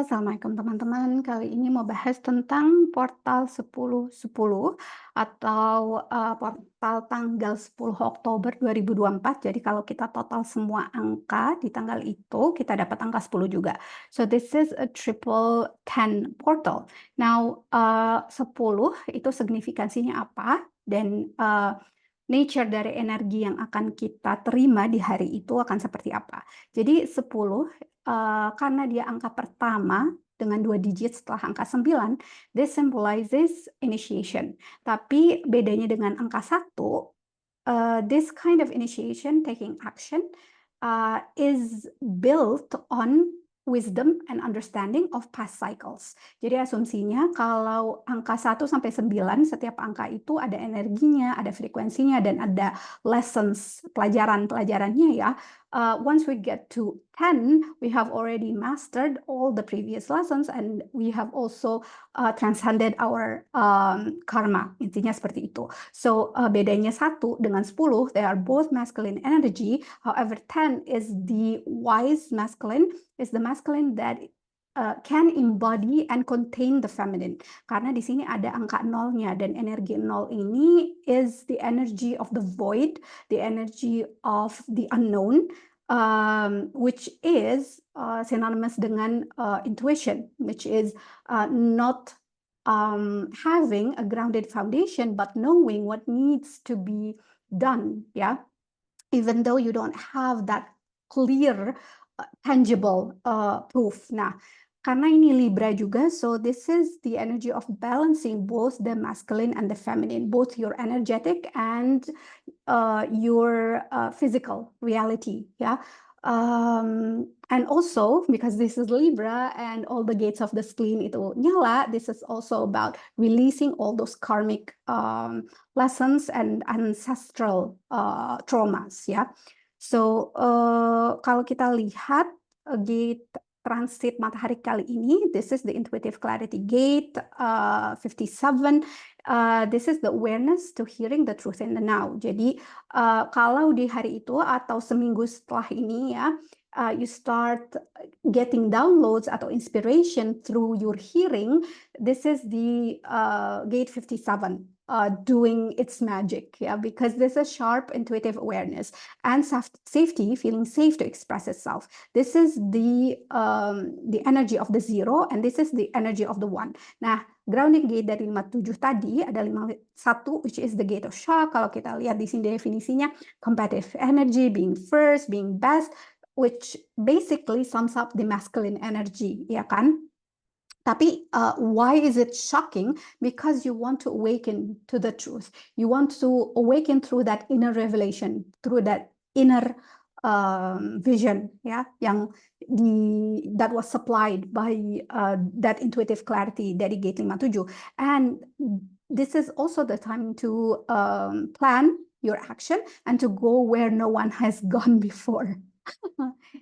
Assalamualaikum teman-teman. Kali ini mau bahas tentang portal 10-10 atau portal tanggal 10 Oktober 2024. Jadi kalau kita total semua angka di tanggal itu, kita dapat angka 10 juga. So this is a triple 10 portal. Now, 10 itu signifikansinya apa? Dan nature dari energi yang akan kita terima di hari itu akan seperti apa. Jadi 10 karena dia angka pertama dengan 2 digit setelah angka 9, this symbolizes initiation. Tapi bedanya dengan angka 1, this kind of initiation, taking action, is built on wisdom and understanding of past cycles. Jadi asumsinya kalau angka 1 sampai 9, setiap angka itu ada energinya, ada frekuensinya, dan ada lessons, pelajaran-pelajarannya ya. Once we get to 10, we have already mastered all the previous lessons and we have also transcended our karma. Intinya seperti itu. So bedanya 1 dengan 10, they are both masculine energy. However, 10 is the wise masculine, is the masculine that can embody and contain the feminine. Karena di sini ada angka nolnya, dan energi nol ini is the energy of the void, the energy of the unknown, which is synonymous dengan intuition, which is not having a grounded foundation, but knowing what needs to be done, yeah, even though you don't have that clear, tangible proof. Nah, karena ini Libra juga, so this is the energy of balancing both the masculine and the feminine, both your energetic and your physical reality, yeah. And also because this is Libra and all the gates of the spleen itu nyala, this is also about releasing all those karmic lessons and ancestral traumas, ya. So kalau kita lihat gate transit matahari kali ini, this is the intuitive clarity gate 57. This is the awareness to hearing the truth in the now. Jadi kalau di hari itu atau seminggu setelah ini ya, you start getting downloads atau inspiration through your hearing, this is the gate 57 doing its magic, yeah, because this is sharp intuitive awareness and safety, feeling safe to express itself. This is the energy of the 0 and this is the energy of the 1. Nah, grounding gate dari 57 tadi ada 51, which is the gate of shock. Kalau kita lihat di sini definisinya, competitive energy, being first, being best, which basically sums up the masculine energy, ya kan? Tapi why is it shocking? Because you want to awaken to the truth. You want to awaken through that inner revelation, through that inner vision, ya, yang that was supplied by that intuitive clarity dari gate 57. And this is also the time to plan your action and to go where no one has gone before.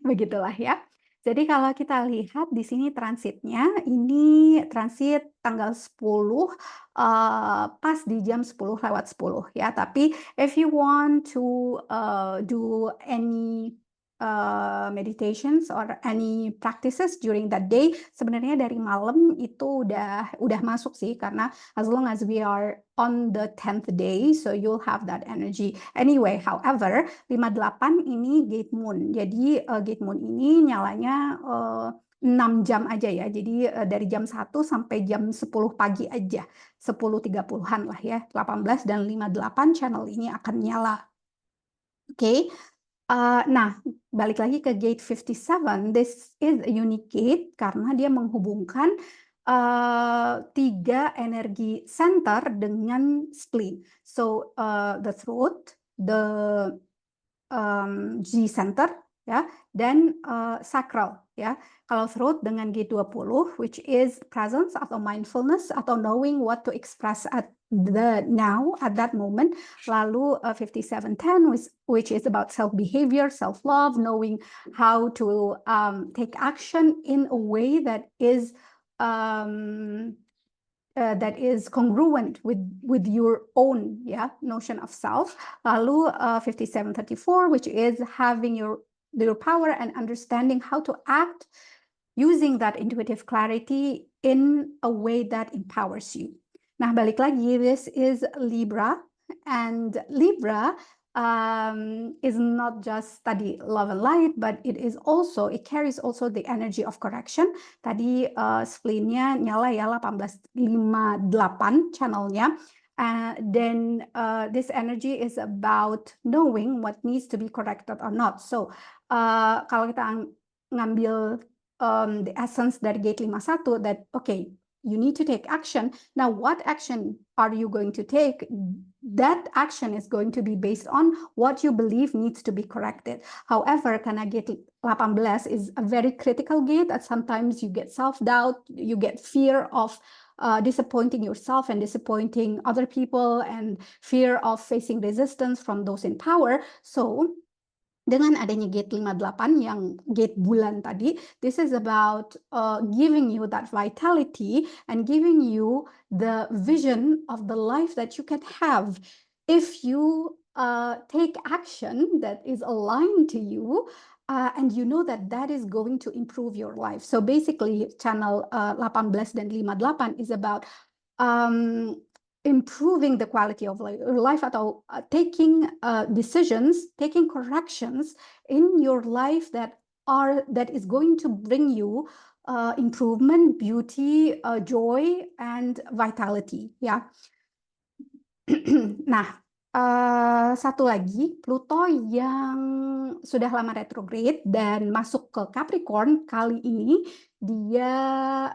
Begitulah ya. Jadi kalau kita lihat di sini transitnya, ini transit tanggal 10 pas di jam 10:10 ya. Tapi if you want to do any meditations or any practices during that day, sebenarnya dari malam itu udah masuk sih, karena as long as we are on the 10th day, so you'll have that energy. Anyway, however, 58 ini gate moon. Jadi gate moon ini nyalanya 6 jam aja ya. Jadi dari jam 1 sampai jam 10 pagi aja. 10.30-an lah ya. 18 dan 58 channel ini akan nyala. Oke. Nah, balik lagi ke gate 57. This is a unique gate karena dia menghubungkan 3 energi center dengan spleen. So the throat, the G center, ya, dan sacral, ya. Kalau throat dengan G20, which is presence atau mindfulness atau knowing what to express at the now, at that moment. Lalu 5710, which is about self-behavior, self-love, knowing how to take action in a way that is congruent with your own, yeah, notion of self. Lalu 5734, which is having your power and understanding how to act using that intuitive clarity in a way that empowers you. Nah, balik lagi, this is Libra, and Libra is not just tadi love and light, but it carries also the energy of correction. Tadi spleen-nya nyala ya 1858 channelnya. Then this energy is about knowing what needs to be corrected or not. So kalau kita ngambil the essence dari gate 51, that okay, you need to take action. Now, what action are you going to take? That action is going to be based on what you believe needs to be corrected. However, karena gate 18 is a very critical gate, that sometimes you get self-doubt, you get fear of disappointing yourself and disappointing other people, and fear of facing resistance from those in power. So dengan adanya gate 58 yang gate bulan tadi, this is about giving you that vitality and giving you the vision of the life that you can have if you take action that is aligned to you, and you know that that is going to improve your life. So basically channel 18 dan 58 is about improving the quality of life atau taking decisions, taking corrections in your life that is going to bring you improvement, beauty, joy, and vitality. Ya. Nah, satu lagi, Pluto yang sudah lama retrograde dan masuk ke Capricorn, kali ini dia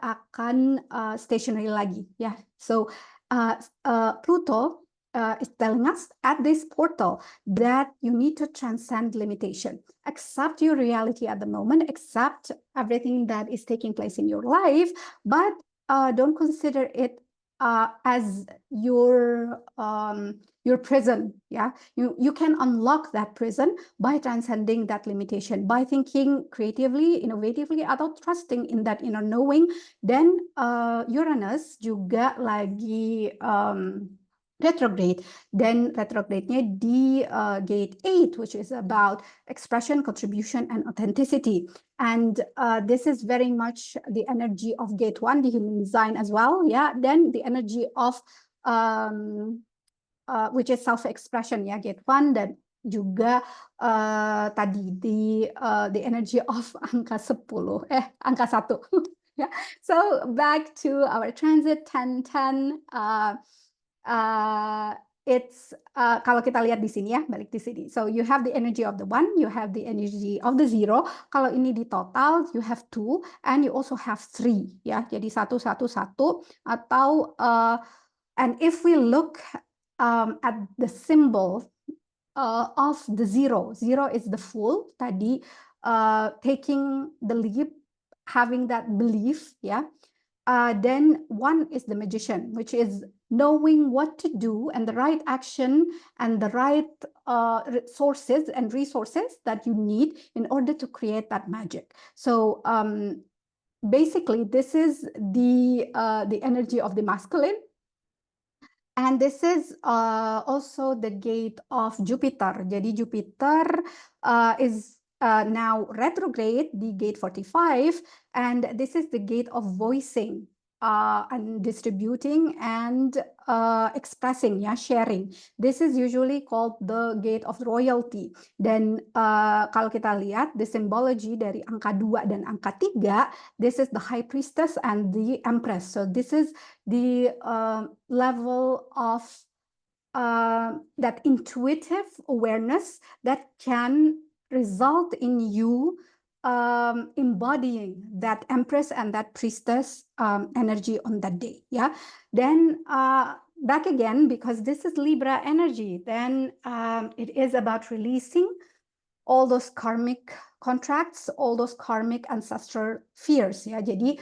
akan stationary lagi. Ya, so Pluto is telling us at this portal that you need to transcend limitation, accept your reality at the moment, accept everything that is taking place in your life, but don't consider it as your prison. Yeah, you can unlock that prison by transcending that limitation, by thinking creatively, innovatively, atau trusting in that inner knowing. Then Uranus juga lagi retrograde, dan retrograde-nya di gate 8, which is about expression, contribution, and authenticity. And this is very much the energy of gate 1, the human design as well. Yeah, then the energy of which is self-expression, ya, gate 1, dan juga tadi the energy of angka 10, angka 1. Yeah. So back to our transit 10-10. It's kalau kita lihat di sini ya, balik di sini. So you have the energy of the 1, you have the energy of the 0. Kalau ini di total, you have 2, and you also have 3. Ya, jadi 1, 1, 1. Atau and if we look at the symbol of the 0, 0 is the fool. Tadi taking the leap, having that belief. Yeah. Then 1 is the magician, which is knowing what to do and the right action and the right sources and resources that you need in order to create that magic. So basically, this is the energy of the masculine. And this is also the gate of Jupiter. Jadi Jupiter is now retrograde, the gate 45, and this is the gate of voicing and distributing and expressing, ya, sharing. This is usually called the gate of royalty. Dan kalau kita lihat the symbology dari angka 2 dan angka 3, this is the high priestess and the empress. So this is the level of that intuitive awareness that can result in you embodying that empress and that priestess energy on that day. Yeah. Then back again, because this is Libra energy, then it is about releasing all those karmic contracts, all those karmic ancestral fears. Yeah. Jadi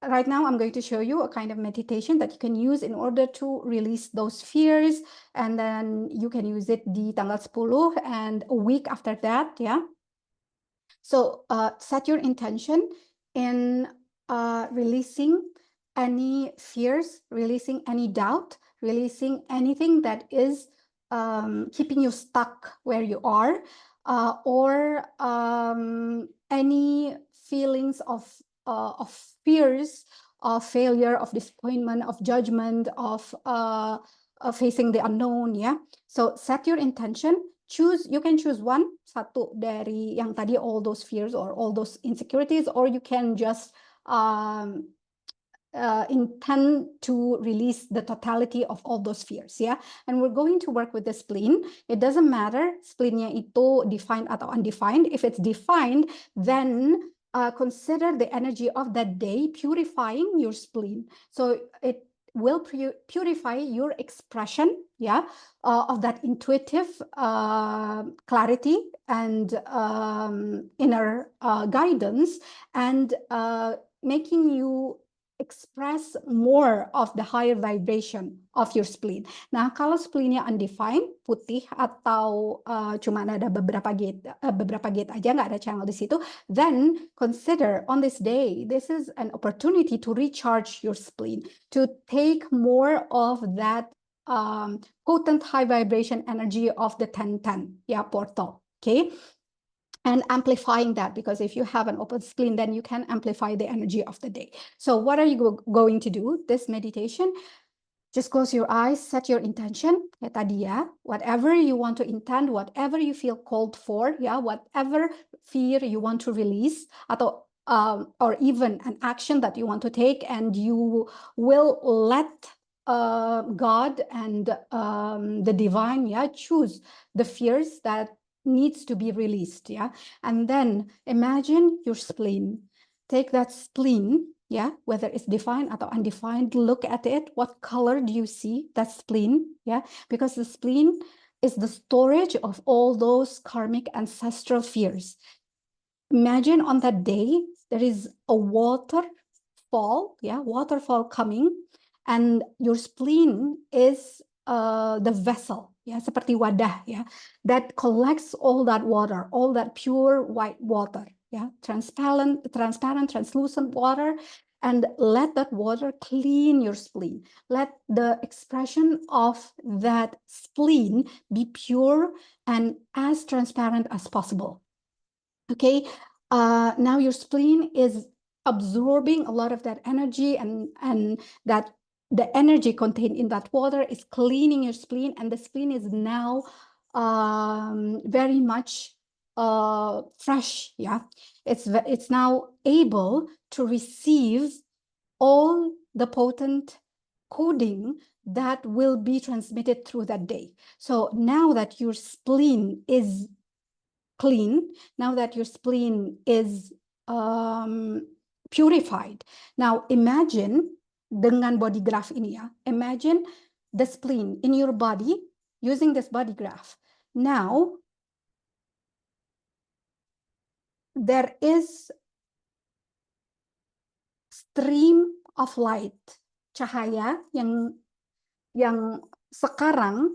right now, I'm going to show you a kind of meditation that you can use in order to release those fears, and then you can use it di tanggal 10 and a week after that, yeah. So set your intention in releasing any fears, releasing any doubt, releasing anything that is keeping you stuck where you are, or any feelings of fears, of failure, of disappointment, of judgment, of facing the unknown, ya. So set your intention. You can choose satu dari yang tadi, all those fears or all those insecurities, or you can just intend to release the totality of all those fears, ya. And we're going to work with the spleen. It doesn't matter spleennya itu defined atau undefined. If it's defined, then consider the energy of that day purifying your spleen. So it will purify your expression, yeah, of that intuitive clarity and inner guidance, and making you express more of the higher vibration of your spleen. Nah, kalau spleennya undefined, putih atau cuma ada beberapa gate aja, nggak ada channel di situ, then consider on this day, this is an opportunity to recharge your spleen, to take more of that potent high vibration energy of the 1010, yeah, portal, okay? And amplifying that, because if you have an open spleen, then you can amplify the energy of the day. So what are you going to do? This meditation, just close your eyes, set your intention, ya tadi ya, whatever you want to intend, whatever you feel called for, ya, whatever fear you want to release, atau or even an action that you want to take, and you will let God and the divine, yeah, choose the fears that needs to be released, yeah. And then imagine your spleen. Take that spleen, yeah, whether it's defined or undefined, look at it. What color do you see that spleen? Yeah, because the spleen is the storage of all those karmic ancestral fears. Imagine on that day, there is a waterfall, yeah, waterfall coming, and your spleen is the vessel, ya, seperti wadah, ya, that collects all that water, all that pure white water, ya, transparent, translucent water, and let that water clean your spleen. Let the expression of that spleen be pure and as transparent as possible. Okay, now your spleen is absorbing a lot of that energy, and that the energy contained in that water is cleaning your spleen, and the spleen is now very much fresh. Yeah, it's now able to receive all the potent coding that will be transmitted through that day. So now that your spleen is clean, now that your spleen is purified, now imagine dengan body graph ini, ya, imagine the spleen in your body using this body graph. Now there is stream of light, cahaya yang sekarang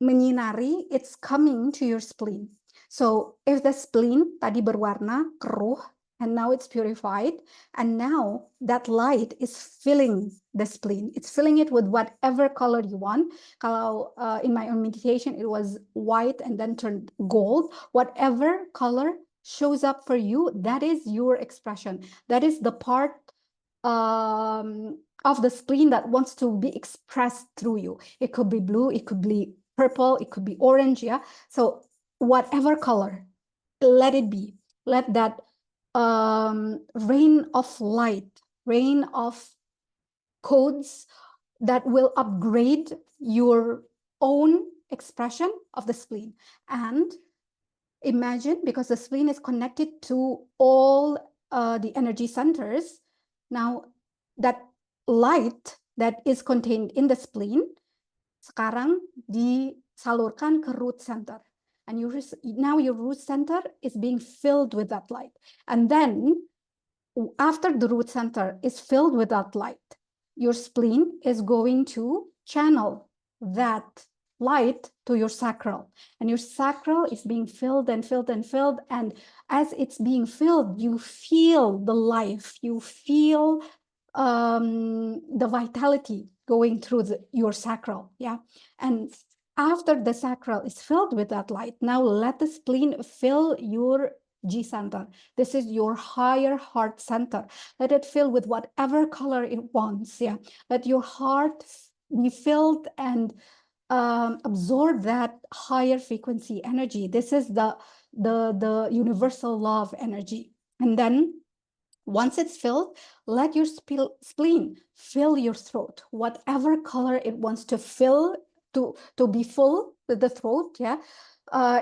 menyinari, it's coming to your spleen. So if the spleen tadi berwarna keruh, and now it's purified, and now that light is filling the spleen. It's filling it with whatever color you want. Kalau in my own meditation, it was white and then turned gold. Whatever color shows up for you, that is your expression. That is the part of the spleen that wants to be expressed through you. It could be blue, it could be purple, it could be orange, yeah. So whatever color, let it be. Let that rain of light, rain of codes that will upgrade your own expression of the spleen. And imagine, because the spleen is connected to all the energy centers, now that light that is contained in the spleen sekarang disalurkan ke root center, and now your root center is being filled with that light. And then after the root center is filled with that light, your spleen is going to channel that light to your sacral, and your sacral is being filled and filled and filled, and as it's being filled, you feel the life, you feel the vitality going through your sacral, yeah. And after the sacral is filled with that light, now let the spleen fill your G center. This is your higher heart center. Let it fill with whatever color it wants. Yeah, let your heart be filled and absorb that higher frequency energy. This is the universal love energy. And then once it's filled, let your spleen fill your throat, whatever color it wants to fill, to be full with the throat. Yeah,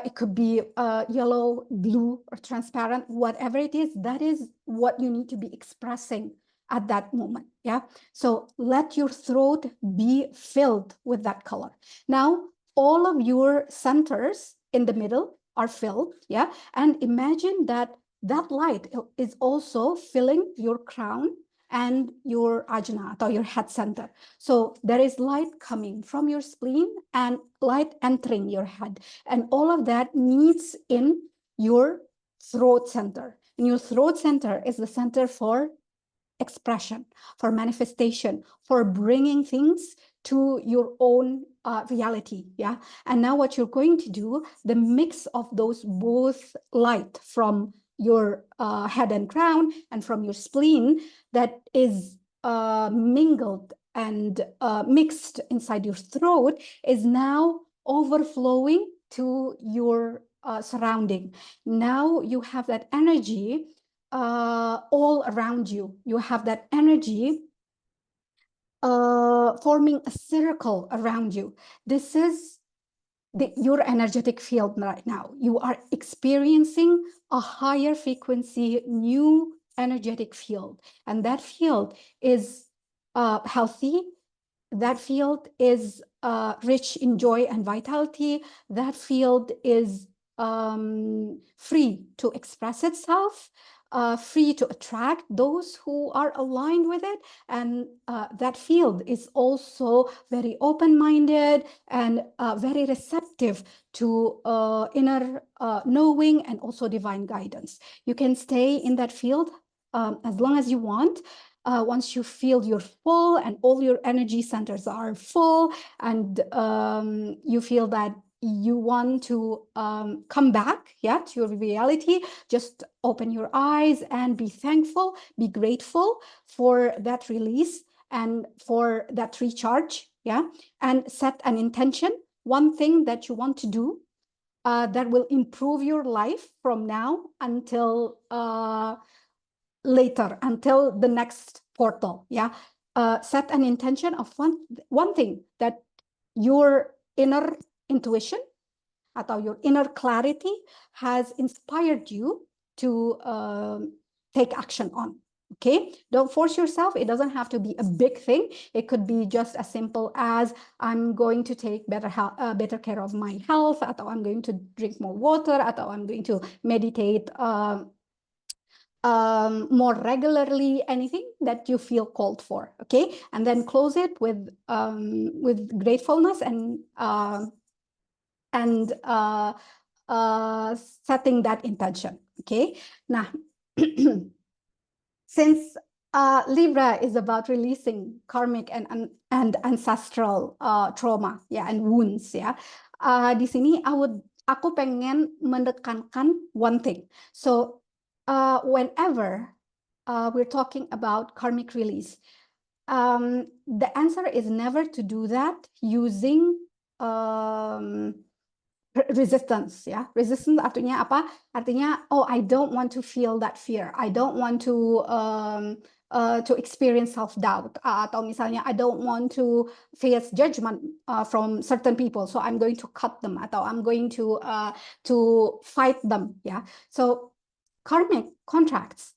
it could be yellow, blue, or transparent, whatever it is. That is what you need to be expressing at that moment. Yeah, so let your throat be filled with that color. Now all of your centers in the middle are filled. Yeah, and imagine that that light is also filling your crown and your ajna, or your head center. So there is light coming from your spleen and light entering your head, and all of that meets in your throat center. And your throat center is the center for expression, for manifestation, for bringing things to your own reality. Yeah, and now what you're going to do, the mix of those both light from your head and crown and from your spleen that is mingled and mixed inside your throat is now overflowing to your surrounding. Now you have that energy all around you. You have that energy forming a circle around you. This is your energetic field right now. You are experiencing a higher frequency, new energetic field. And that field is healthy. That field is rich in joy and vitality. That field is free to express itself, free to attract those who are aligned with it. And that field is also very open-minded and very receptive to inner knowing and also divine guidance. You can stay in that field as long as you want. Once you feel you're full and all your energy centers are full, and you feel that you want to come back, yeah, to your reality, just open your eyes and be thankful, be grateful for that release and for that recharge. Yeah, and set an intention, one thing that you want to do that will improve your life from now until later, until the next portal. Yeah, set an intention of one thing that your inner intuition atau your inner clarity has inspired you to take action on. Okay, don't force yourself. It doesn't have to be a big thing. It could be just as simple as I'm going to take better care of my health, atau I'm going to drink more water, atau I'm going to meditate more regularly, anything that you feel called for. Okay, and then close it with gratefulness and setting that intention. Okay, nah. Since Libra is about releasing karmic and ancestral trauma, yeah, and wounds, ya. Di sini aku pengen menekankan one thing. So whenever we're talking about karmic release, the answer is never to do that using resistance. Ya, resistance artinya apa? Artinya, oh, I don't want to feel that fear. I don't want to experience self-doubt. Atau misalnya, I don't want to face judgment from certain people, so I'm going to cut them. Atau I'm going to fight them. Yeah. So karmic contracts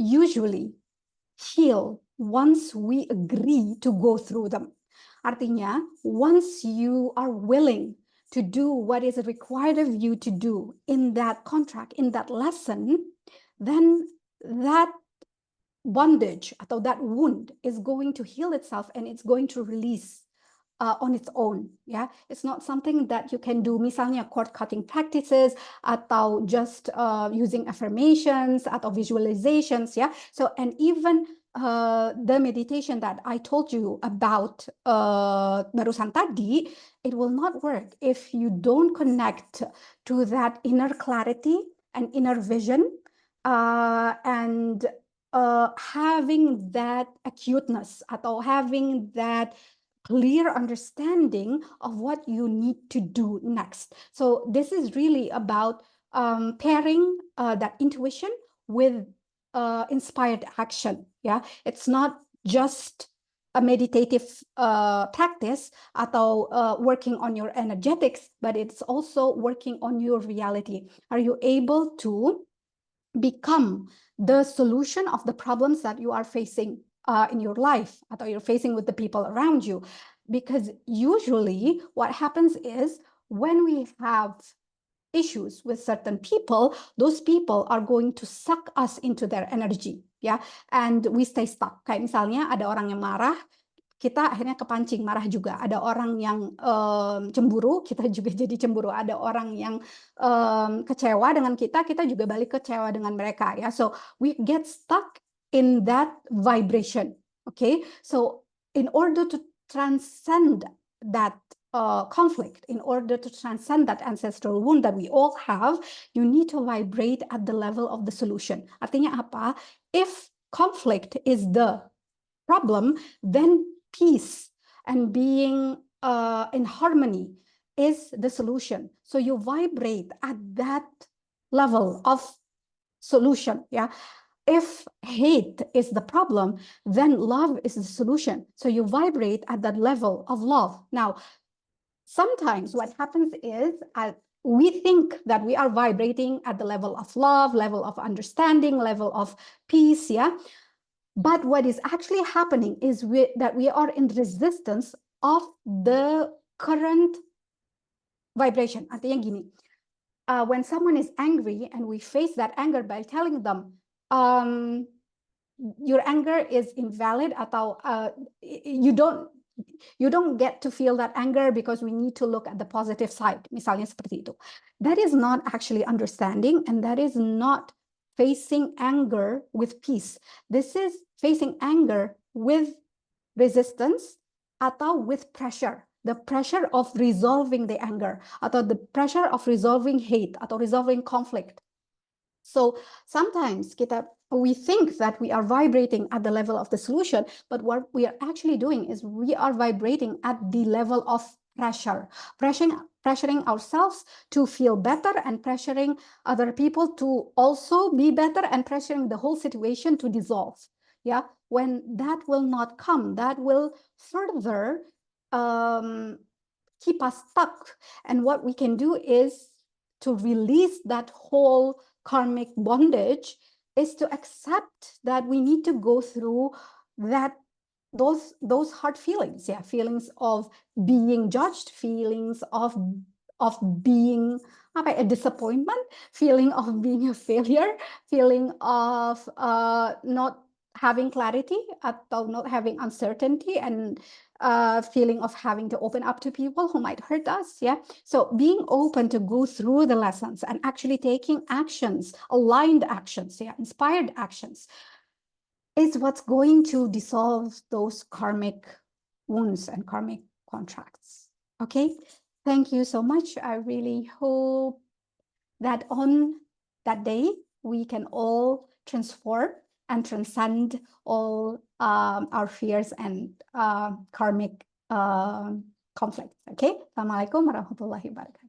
usually heal once we agree to go through them. Artinya, once you are willing to do what is required of you to do in that contract, in that lesson, then that bondage atau that wound is going to heal itself and it's going to release on its own. Yeah, it's not something that you can do misalnya cord cutting practices atau just using affirmations atau visualizations. Yeah, so and even the meditation that I told you about barusan tadi, it will not work if you don't connect to that inner clarity an inner vision, and having that acuteness atau having that clear understanding of what you need to do next. So this is really about pairing that intuition with inspired action. Yeah, it's not just a meditative practice atau working on your energetics, but it's also working on your reality. Are you able to become the solution of the problems that you are facing in your life, atau you're facing with the people around you? Because usually what happens is when we have issues with certain people, those people are going to suck us into their energy, ya, and we stay stuck. Kayak misalnya ada orang yang marah, kita akhirnya kepancing marah juga. Ada orang yang cemburu, kita juga jadi cemburu. Ada orang yang kecewa dengan kita, kita juga balik kecewa dengan mereka, ya. So we get stuck in that vibration. Okay, so in order to transcend that conflict, in order to transcend that ancestral wound that we all have, you need to vibrate at the level of the solution. Artinya apa? If conflict is the problem, then peace and being in harmony is the solution. So you vibrate at that level of solution. Yeah. If hate is the problem, then love is the solution. So you vibrate at that level of love. Now, sometimes what happens is we think that we are vibrating at the level of love, level of understanding, level of peace. Yeah. But what is actually happening is that we are in resistance of the current vibration. Artinya gini, when someone is angry and we face that anger by telling them, your anger is invalid, atau you don't get to feel that anger because we need to look at the positive side, misalnya seperti itu. That is not actually understanding, and that is not facing anger with peace. This is facing anger with resistance atau with pressure. The pressure of resolving the anger, atau the pressure of resolving hate, atau resolving conflict. So sometimes we think that we are vibrating at the level of the solution, but what we are actually doing is we are vibrating at the level of pressuring ourselves to feel better and pressuring other people to also be better and pressuring the whole situation to dissolve. Yeah, when that will not come, that will further keep us stuck. And what we can do is to release that whole karmic bondage is to accept that we need to go through those hard feelings, yeah, feelings of being judged, feelings of being a disappointment, feeling of being a failure, feeling of not having clarity atau not having uncertainty, and feeling of having to open up to people who might hurt us. Yeah, so being open to go through the lessons and actually taking actions, aligned actions, yeah, inspired actions, is what's going to dissolve those karmic wounds and karmic contracts. Okay, thank you so much. I really hope that on that day we can all transform and transcend all our fears and karmic conflicts. Okay, Assalamualaikum warahmatullahi wabarakatuh.